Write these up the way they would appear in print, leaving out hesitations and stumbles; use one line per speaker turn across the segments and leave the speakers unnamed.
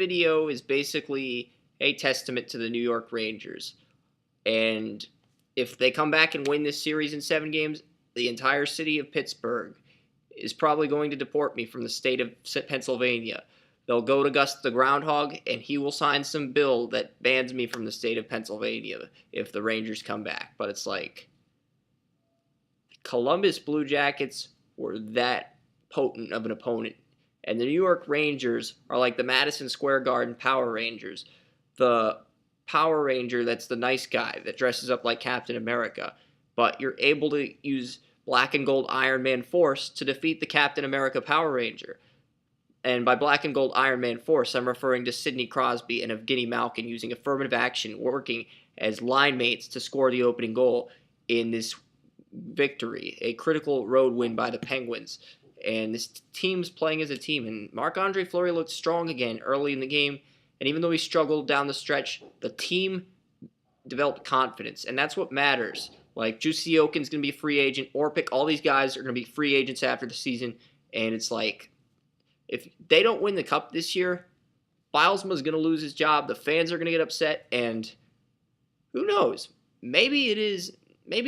video is basically a testament to the New York Rangers. And if they come back and win this series in 7 games, the entire city of Pittsburgh is probably going to deport me from the state of Pennsylvania. They'll go to Gus the Groundhog, and he will sign some bill that bans me from the state of Pennsylvania if the Rangers come back. But it's like, Columbus Blue Jackets were that potent of an opponent. And the New York Rangers are like the Madison Square Garden Power Rangers. The Power Ranger that's the nice guy that dresses up like Captain America. But you're able to use Black and Gold Iron Man Force to defeat the Captain America Power Ranger. And by Black and Gold Iron Man Force, I'm referring to Sidney Crosby and Evgeny Malkin using affirmative action, working as line mates to score the opening goal in this victory, a critical road win by the Penguins. And this team's playing as a team, and Marc-Andre Fleury looked strong again early in the game, and even though he struggled down the stretch, the team developed confidence, and that's what matters. Like, Jussi Oaken's going to be a free agent, Orpik, all these guys are going to be free agents after the season, and it's like, if they don't win the Cup this year, Bilesma's going to lose his job, the fans are going to get upset, and who knows, maybe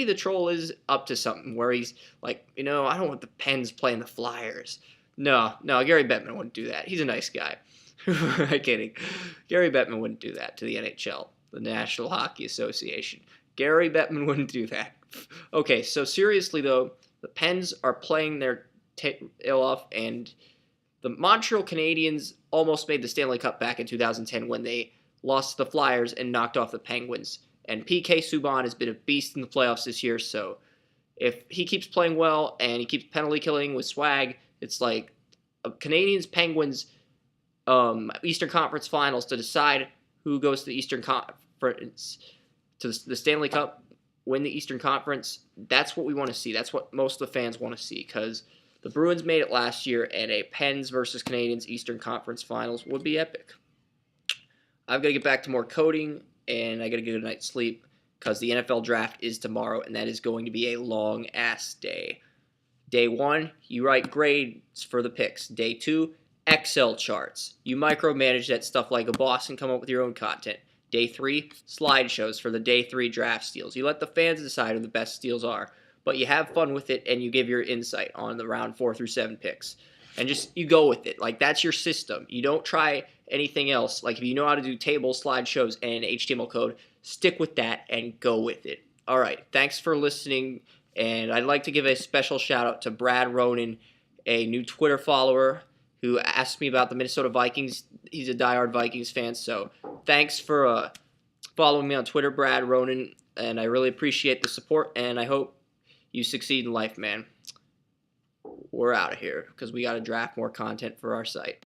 the Troll is up to something where he's like, I don't want the Pens playing the Flyers. No, Gary Bettman wouldn't do that. He's a nice guy. I'm kidding. Gary Bettman wouldn't do that to the NHL, the National Hockey Association. Gary Bettman wouldn't do that. Okay, so seriously, though, the Pens are playing their tail off, and the Montreal Canadiens almost made the Stanley Cup back in 2010 when they lost to the Flyers and knocked off the Penguins. And PK Subban has been a beast in the playoffs this year, so if he keeps playing well and he keeps penalty killing with swag, it's like Canadiens-Penguins Eastern Conference Finals to decide who goes to the Eastern Conference, to the Stanley Cup, win the Eastern Conference. That's what we want to see. That's what most of the fans want to see, because the Bruins made it last year, and a Pens versus Canadiens Eastern Conference Finals would be epic. I've got to get back to more coding, and I got to get a night's sleep because the NFL draft is tomorrow, and that is going to be a long-ass day. Day 1, you write grades for the picks. Day 2, Excel charts. You micromanage that stuff like a boss and come up with your own content. Day 3, slideshows for the Day 3 draft steals. You let the fans decide who the best steals are, but you have fun with it, and you give your insight on the round 4 through 7 picks. And just, you go with it. Like, that's your system. You don't try anything else. Like, if you know how to do tables, slideshows, and HTML code, stick with that and go with it. All right, thanks for listening, and I'd like to give a special shout-out to Brad Ronan, a new Twitter follower who asked me about the Minnesota Vikings. He's a diehard Vikings fan, so thanks for following me on Twitter, Brad Ronan, and I really appreciate the support, and I hope you succeed in life, man. We're out of here because we got to draft more content for our site.